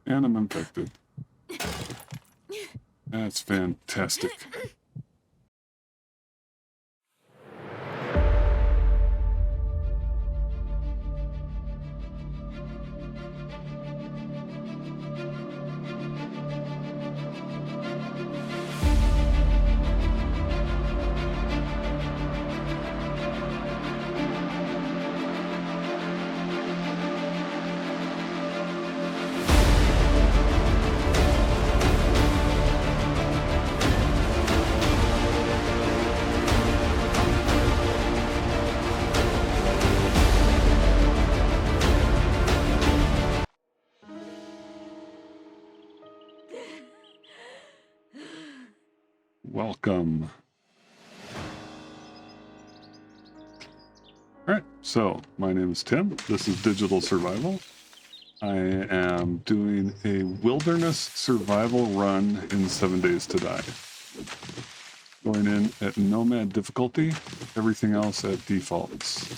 And I'm infected. That's fantastic. Welcome. Alright, so my name is Tim. This is Digital Survival. I am doing a wilderness survival run in 7 Days to Die. Going in at Nomad difficulty, everything else at defaults.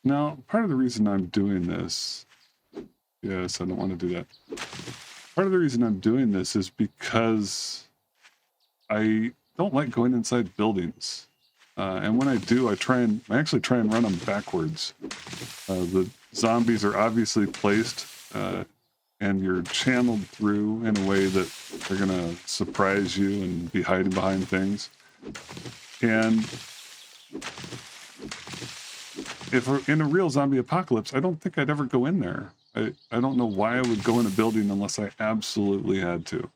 Now, part of the reason I'm doing this, yes, I don't want to do that. Part of the reason I'm doing this is because I don't like going inside buildings. And when I do, I actually try and run them backwards. The zombies are obviously placed, and you're channeled through in a way that they're going to surprise you and be hiding behind things. And if we're in a real zombie apocalypse, I don't think I'd ever go in there. I don't know why I would go in a building unless I absolutely had to.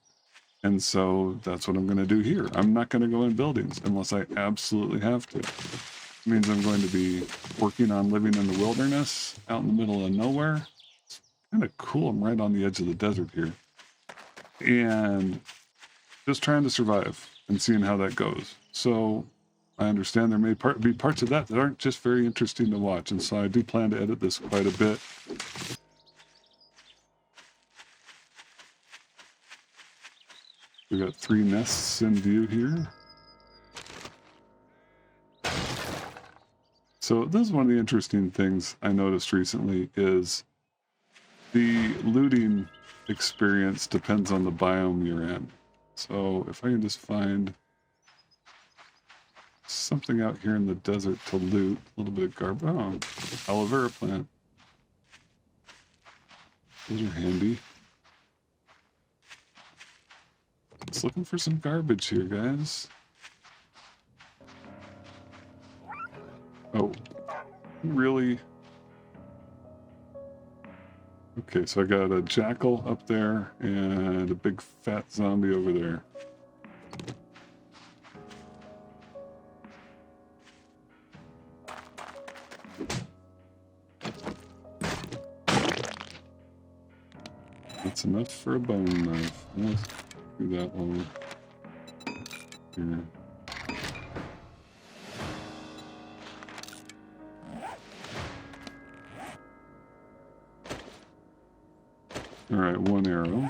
And so that's what I'm going to do here. I'm not going to go in buildings unless I absolutely have to. It means I'm going to be working on living in the wilderness out in the middle of nowhere. It's kind of cool. I'm right on the edge of the desert here. And just trying to survive and seeing how that goes. So I understand there may be parts of that aren't just very interesting to watch. And so I do plan to edit this quite a bit. We got 3 nests in view here. So this is one of the interesting things I noticed recently is the looting experience depends on the biome you're in. So if I can just find something out here in the desert to loot, a little bit of garbage. Oh, aloe vera plant. Those are handy. Just looking for some garbage here, guys. Oh, really? Okay, so I got a jackal up there and a big fat zombie over there. That's enough for a bone knife. Let's do that one here. All right, 1 arrow.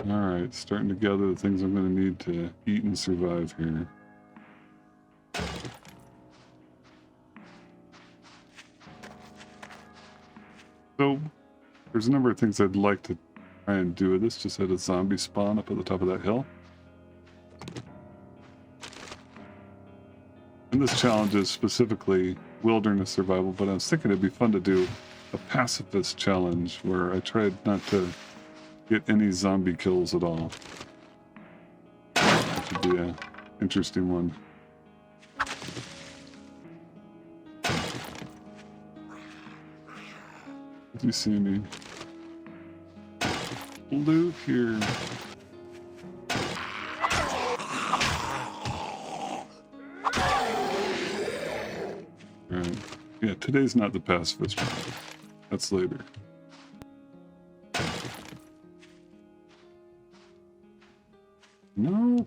All right, starting to gather the things I'm going to need to eat and survive here. So, there's a number of things I'd like to try and do with this. Just had a zombie spawn up at the top of that hill. And this challenge is specifically wilderness survival, but I was thinking it'd be fun to do a pacifist challenge where I tried not to get any zombie kills at all. That would be an interesting one. Do you see any loot here? Alright. Yeah, today's not the pacifist one. That's later. No.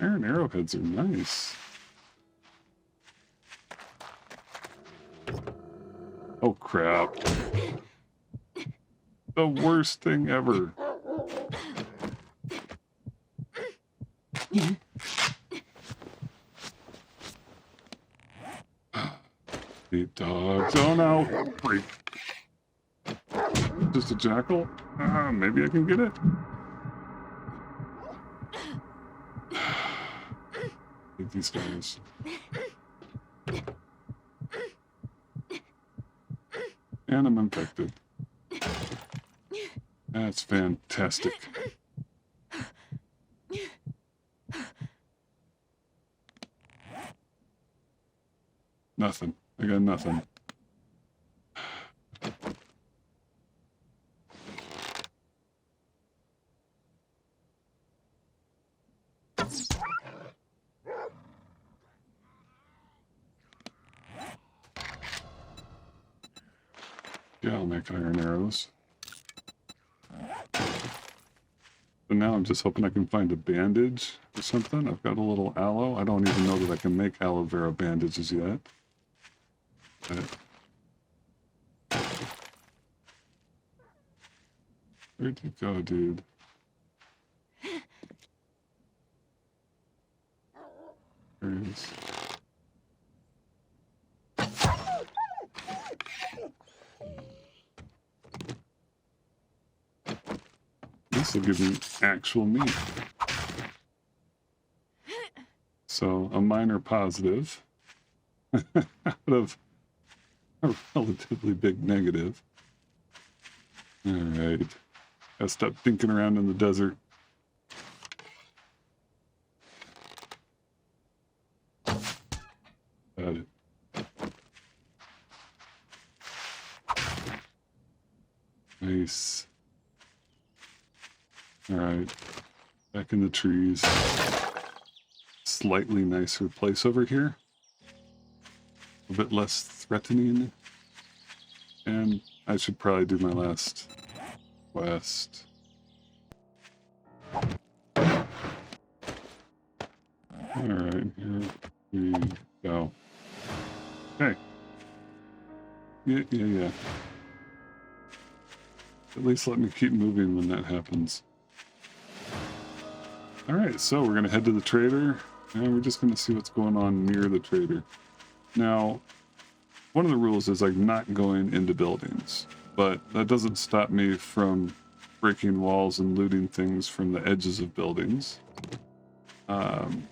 Iron arrowheads are nice. Oh crap. The worst thing ever. Eat dogs. Oh no! Freak. Just a jackal? Maybe I can get it. Eat these guys. And I'm infected. That's fantastic. Nothing. I got nothing. Yeah, I'll make iron arrows. But now I'm just hoping I can find a bandage or something. I've got a little aloe. I don't even know that I can make aloe vera bandages yet. But where'd you go, dude? There he is. This will give me actual meat. So, a minor positive out of a relatively big negative. Alright. Gotta stop thinking around in the desert. Got it. Nice. Alright. Back in the trees. Slightly nicer place over here. A bit less threatening. And I should probably do my last quest. Alright, here we go. Okay. Yeah. At least let me keep moving when that happens. Alright, so we're going to head to the trader, and we're just going to see what's going on near the trader. Now, one of the rules is like not going into buildings, but that doesn't stop me from breaking walls and looting things from the edges of buildings. And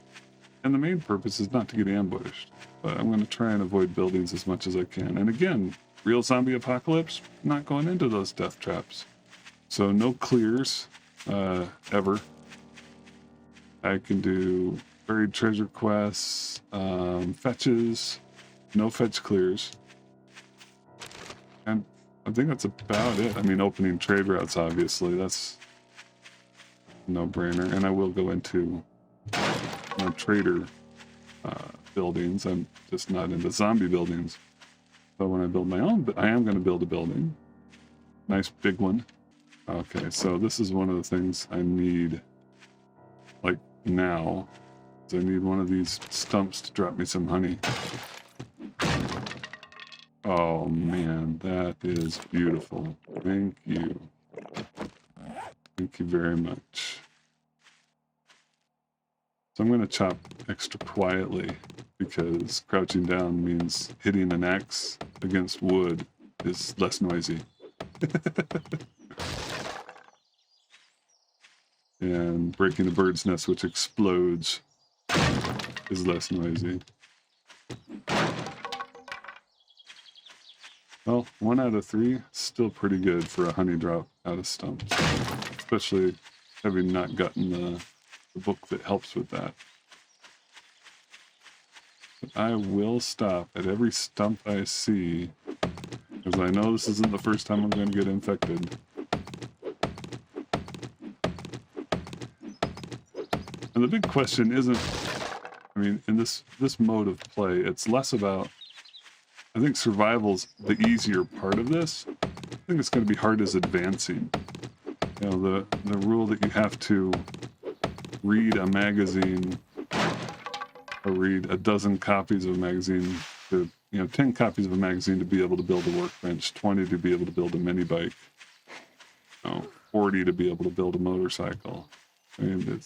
the main purpose is not to get ambushed, but I'm going to try and avoid buildings as much as I can. And again, real zombie apocalypse, not going into those death traps. So no clears, ever. I can do buried treasure quests, fetches, no fetch clears. And I think that's about it. I mean, opening trade routes, obviously, that's a no-brainer. And I will go into trader buildings. I'm just not into zombie buildings. But when I build my own, I am going to build a building. Nice big one. Okay, so this is one of the things I need, like, now. I need one of these stumps to drop me some honey. Oh man, that is beautiful. Thank you. Thank you very much. So I'm going to chop extra quietly because crouching down means hitting an axe against wood is less noisy. And breaking a bird's nest which explodes is less noisy. Well, 1 out of 3, still pretty good for a honey drop out of stumps. Especially having not gotten the book that helps with that. But I will stop at every stump I see, because I know this isn't the first time I'm going to get infected. And the big question isn't, I mean, in this mode of play, it's less about, I think survival's the easier part of this. I think it's going to be hard as advancing. You know, the rule that you have to read a magazine, or read a dozen copies of a magazine, to, 10 copies of a magazine to be able to build a workbench, 20 to be able to build a mini bike, 40 to be able to build a motorcycle. I mean,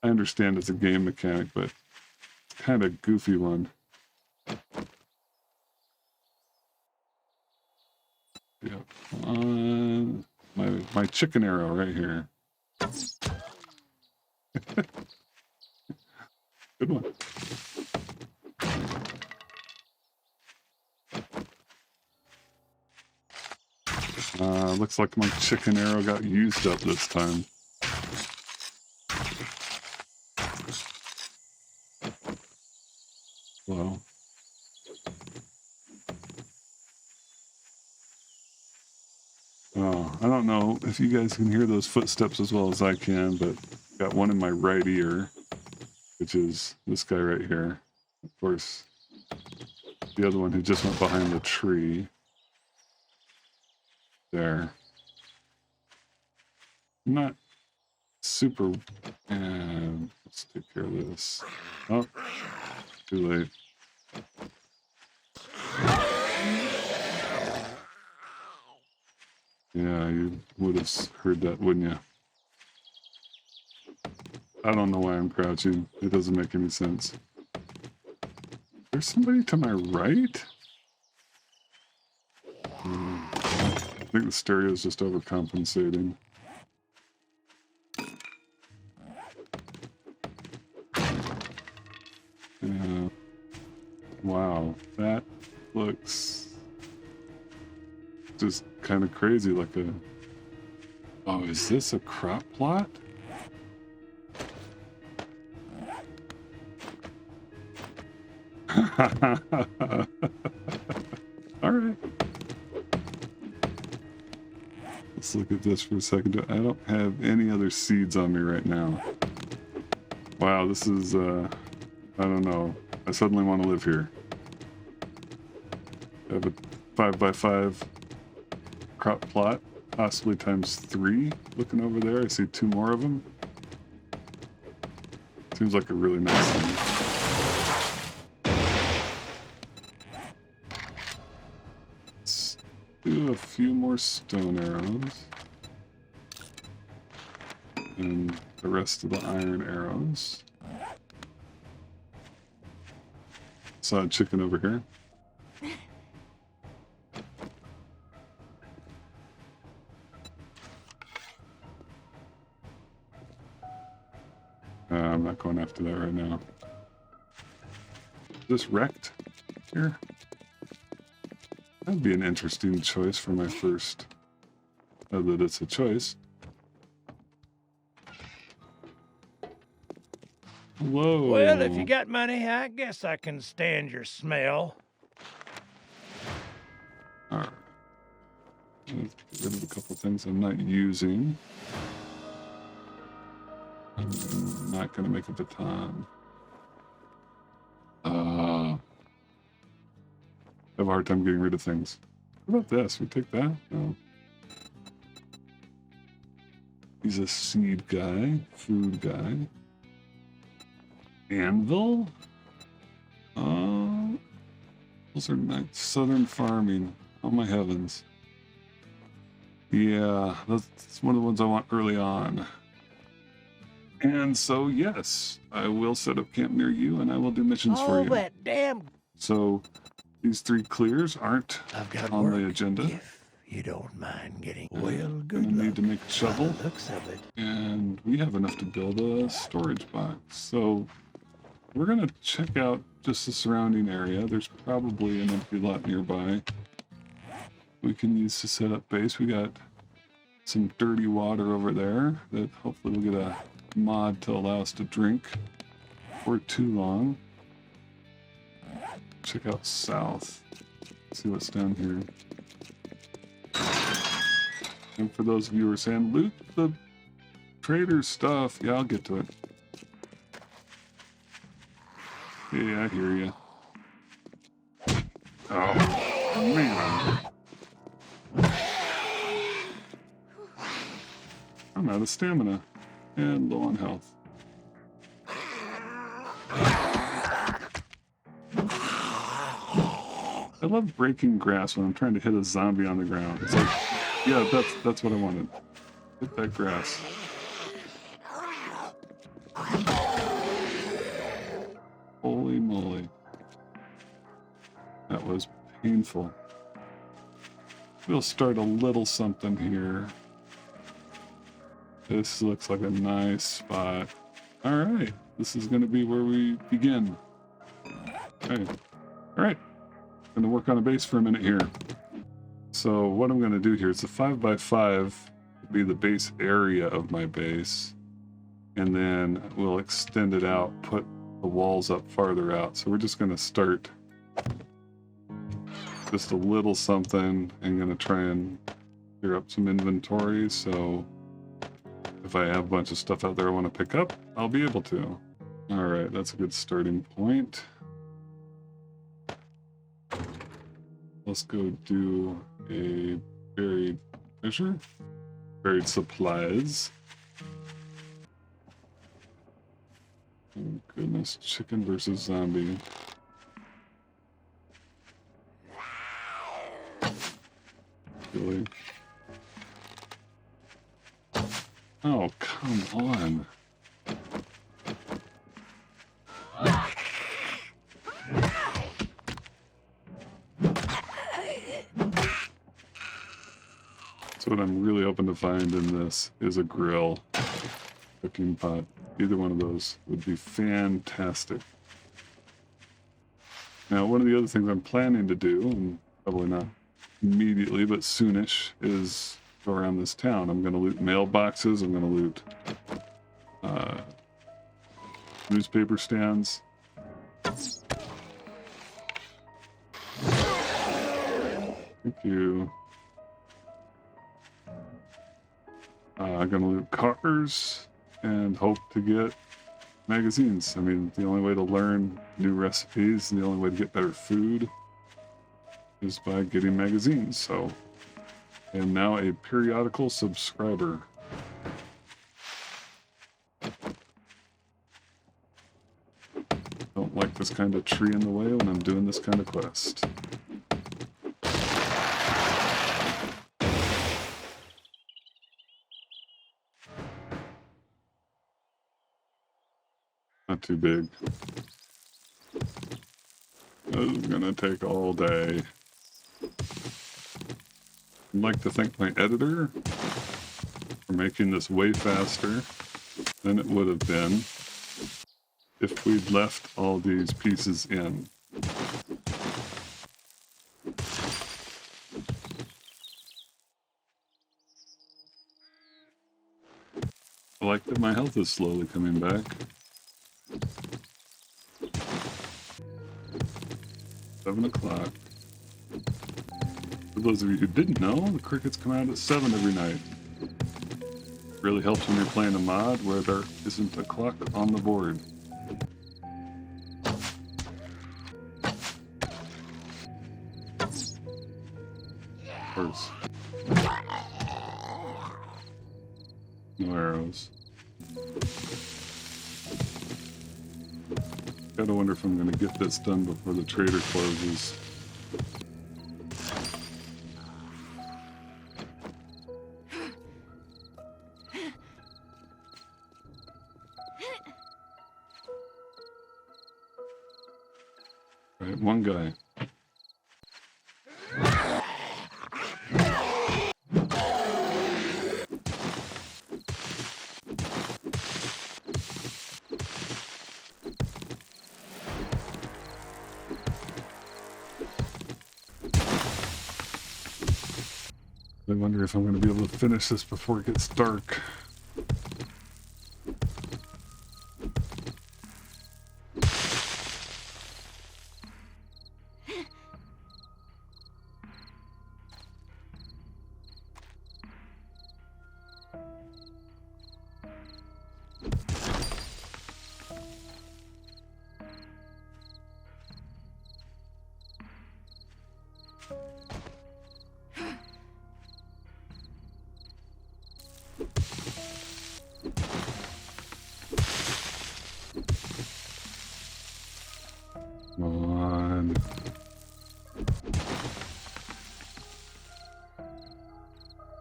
I understand it's a game mechanic, but it's kind of a goofy one. Yeah, come on. My chicken arrow right here. Good one. Looks like my chicken arrow got used up this time. Well. Oh, I don't know if you guys can hear those footsteps as well as I can, but got one in my right ear, which is this guy right here. Of course, the other one who just went behind the tree. There. I'm not super... And let's take care of this. Oh, too late. Yeah, you would have heard that, wouldn't you? I don't know why I'm crouching. It doesn't make any sense. There's somebody to my right? I think the stereo is just overcompensating. Wow, that looks just kind of crazy, like a... Oh, is this a crop plot? All right. Let's look at this for a second. I don't have any other seeds on me right now. Wow, this is, I don't know. I suddenly want to live here. I have a 5x5 crop plot, possibly times 3. Looking over there, I see 2 more of them. Seems like a really nice thing. Let's do a few more stone arrows. And the rest of the iron arrows. Saw a chicken over here. I'm not going after that right now. Is this wrecked here? That'd be an interesting choice for my first. Now that it's a choice. Whoa. Well, if you got money, I guess I can stand your smell. Alright. Let's get rid of a couple things I'm not using. I'm not going to make a baton. I have a hard time getting rid of things. What about this? We take that? No. He's a seed guy, food guy. Anvil? Those are nice. Southern farming. Oh my heavens. Yeah, that's one of the ones I want early on. And so, yes, I will set up camp near you, and I will do missions for you. Oh, that damn... So, these 3 clears aren't on the agenda. If you don't mind getting... Well, good Gonna luck. need to make a shovel. By the looks of it. And we have enough to build a storage box. So, we're going to check out just the surrounding area. There's probably an empty lot nearby we can use to set up base. We got some dirty water over there that hopefully we'll get a mod to allow us to drink for too long. Check out south. See what's down here. And for those of you who are saying, loot the trader's stuff. Yeah, I'll get to it. Yeah, I hear you. Oh, man. I'm out of stamina and low on health. I love breaking grass when I'm trying to hit a zombie on the ground. It's like, yeah, that's what I wanted. Hit that grass. painful. We'll start a little something here. This looks like a nice spot. All right, this is going to be where we begin. Okay, all right. I'm going to work on a base for a minute here. So what I'm going to do here, it's a 5x5 to be the base area of my base. And then we'll extend it out, put the walls up farther out. So we're just going to start just a little something. I'm going to try and clear up some inventory. So if I have a bunch of stuff out there I want to pick up, I'll be able to. All right, that's a good starting point. Let's go do a buried treasure, buried supplies. Oh goodness, chicken versus zombie. Really? Oh, come on. So what I'm really hoping to find in this is a grill, cooking pot. Either one of those would be fantastic. Now, one of the other things I'm planning to do, and probably not immediately, but soonish, is go around this town. I'm going to loot mailboxes. I'm going to loot newspaper stands. Thank you. I'm going to loot cars and hope to get magazines. I mean, the only way to learn new recipes and the only way to get better food is by getting magazines. So I am now a periodical subscriber. Don't like this kind of tree in the way when I'm doing this kind of quest. Not too big. This is gonna take all day. I'd like to thank my editor for making this way faster than it would have been if we'd left all these pieces in. I like that my health is slowly coming back. 7 o'clock. For those of you who didn't know, the crickets come out at 7 every night. Really helps when you're playing a mod where there isn't a clock on the board. Of course. No arrows. Gotta wonder if I'm gonna get this done before the trader closes. Right, one guy. I wonder if I'm going to be able to finish this before it gets dark. Come on.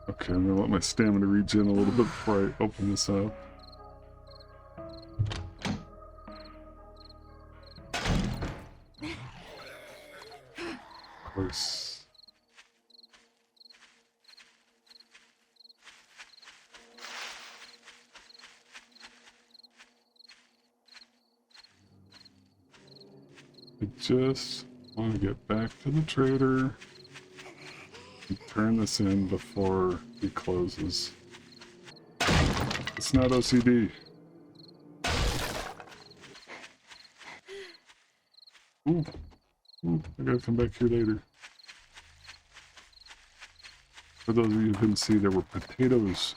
Okay, I'm gonna let my stamina regen a little bit before I open this up. Of course. I just want to get back to the trader and turn this in before he closes. It's not OCD. Ooh, I gotta come back here later. For those of you who couldn't see, there were potatoes.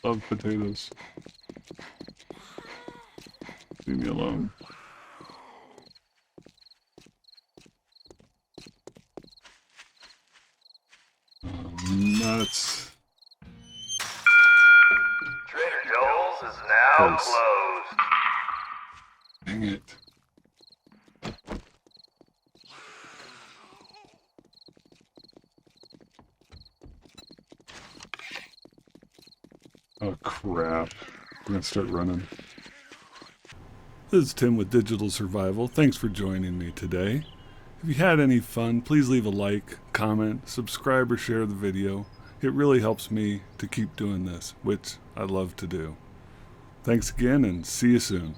Love potatoes. Leave me alone. Nuts. Trader Joel's is now Close. closed. Dang it. Oh crap. We're gonna start running. This is Tim with Digital Survival. Thanks for joining me today. If you had any fun, please leave a like, comment, subscribe, or share the video. It really helps me to keep doing this, which I love to do. Thanks again, and see you soon.